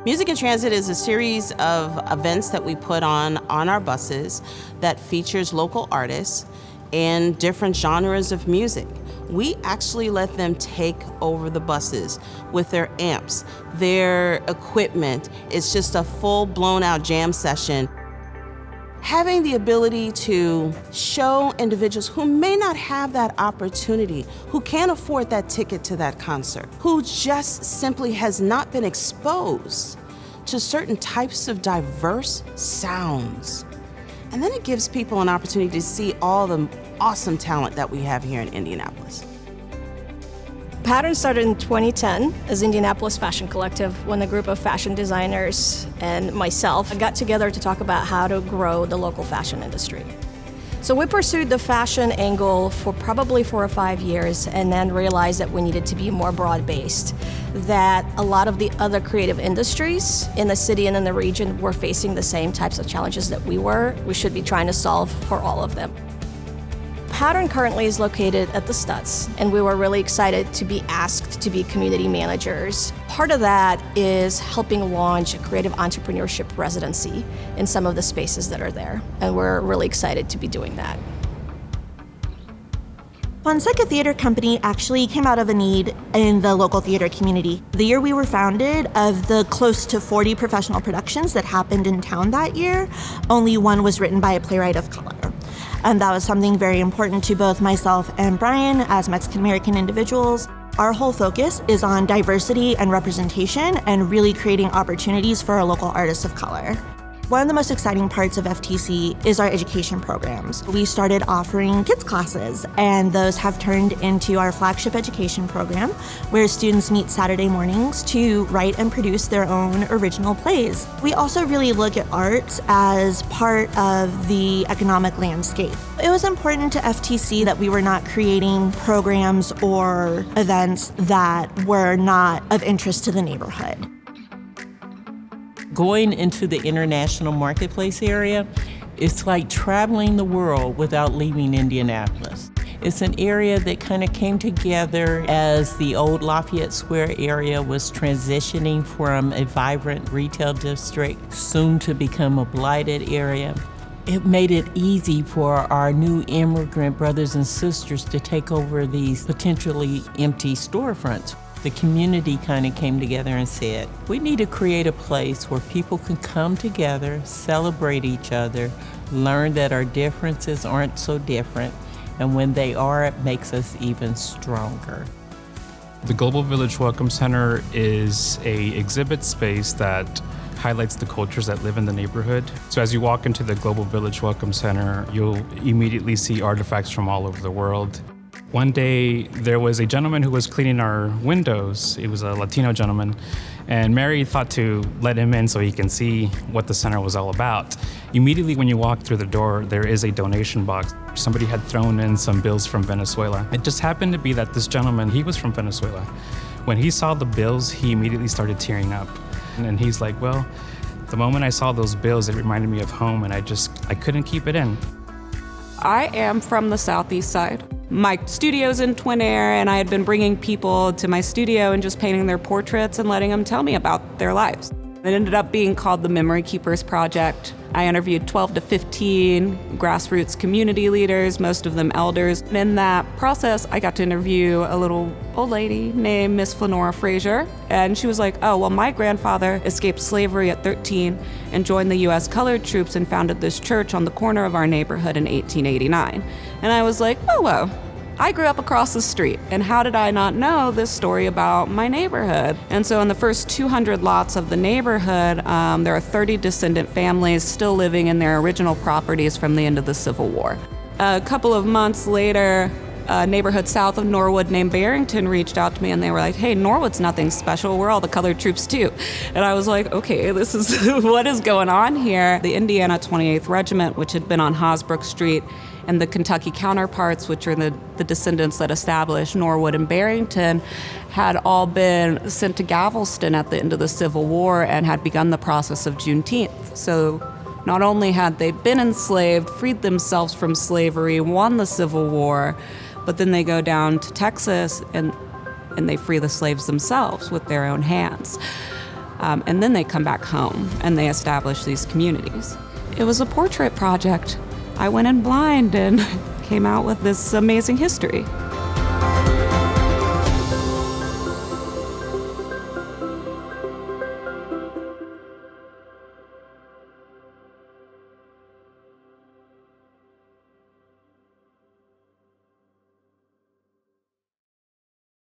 Music in Transit is a series of events that we put on our buses that features local artists and different genres of music. We actually let them take over the buses with their amps, their equipment. It's just a full blown out jam session. Having the ability to show individuals who may not have that opportunity, who can't afford that ticket to that concert, who just simply has not been exposed to certain types of diverse sounds. And then it gives people an opportunity to see all the awesome talent that we have here in Indianapolis. Pattern started in 2010 as Indianapolis Fashion Collective when a group of fashion designers and myself got together to talk about how to grow the local fashion industry. So we pursued the fashion angle for probably 4 or 5 years and then realized that we needed to be more broad-based, that a lot of the other creative industries in the city and in the region were facing the same types of challenges that we were. We should be trying to solve for all of them. Pattern currently is located at the Stutz, and we were really excited to be asked to be community managers. Part of that is helping launch a creative entrepreneurship residency in some of the spaces that are there, and we're really excited to be doing that. Fonseca Theater Company actually came out of a need in the local theater community. The year we were founded, of the close to 40 professional productions that happened in town that year, only one was written by a playwright of color. And that was something very important to both myself and Brian as Mexican-American individuals. Our whole focus is on diversity and representation and really creating opportunities for our local artists of color. One of the most exciting parts of FTC is our education programs. We started offering kids classes, and those have turned into our flagship education program, where students meet Saturday mornings to write and produce their own original plays. We also really look at arts as part of the economic landscape. It was important to FTC that we were not creating programs or events that were not of interest to the neighborhood. Going into the international marketplace area, it's like traveling the world without leaving Indianapolis. It's an area that kind of came together as the old Lafayette Square area was transitioning from a vibrant retail district, soon to become a blighted area. It made it easy for our new immigrant brothers and sisters to take over these potentially empty storefronts. The community kind of came together and said, we need to create a place where people can come together, celebrate each other, learn that our differences aren't so different, and when they are, it makes us even stronger. The Global Village Welcome Center is an exhibit space that highlights the cultures that live in the neighborhood. So as you walk into the Global Village Welcome Center, you'll immediately see artifacts from all over the world. One day, there was a gentleman who was cleaning our windows. He was a Latino gentleman, and Mary thought to let him in so he can see what the center was all about. Immediately when you walk through the door, there is a donation box. Somebody had thrown in some bills from Venezuela. It just happened to be that this gentleman, he was from Venezuela. When he saw the bills, he immediately started tearing up. And he's like, well, the moment I saw those bills, it reminded me of home, and I couldn't keep it in. I am from the southeast side. My studio's in Twin Air, and I had been bringing people to my studio and just painting their portraits and letting them tell me about their lives. It ended up being called the Memory Keepers Project. I interviewed 12 to 15 grassroots community leaders, most of them elders. And in that process, I got to interview a little old lady named Miss Flanora Frazier. And she was like, oh, well, my grandfather escaped slavery at 13 and joined the U.S. colored troops and founded this church on the corner of our neighborhood in 1889. And I was like, oh, whoa. I grew up across the street, and how did I not know this story about my neighborhood? And so in the first 200 lots of the neighborhood, there are 30 descendant families still living in their original properties from the end of the Civil War. A couple of months later, a neighborhood south of Norwood named Barrington reached out to me, and they were like, hey, Norwood's nothing special, we're all the colored troops too. And I was like, okay, this is what is going on here? The Indiana 28th Regiment, which had been on Hosbrook Street, and the Kentucky counterparts, which are the descendants that established Norwood and Barrington, had all been sent to Galveston at the end of the Civil War and had begun the process of Juneteenth. So not only had they been enslaved, freed themselves from slavery, won the Civil War, but then they go down to Texas and they free the slaves themselves with their own hands. And then they come back home and they establish these communities. It was a portrait project. I went in blind and came out with this amazing history.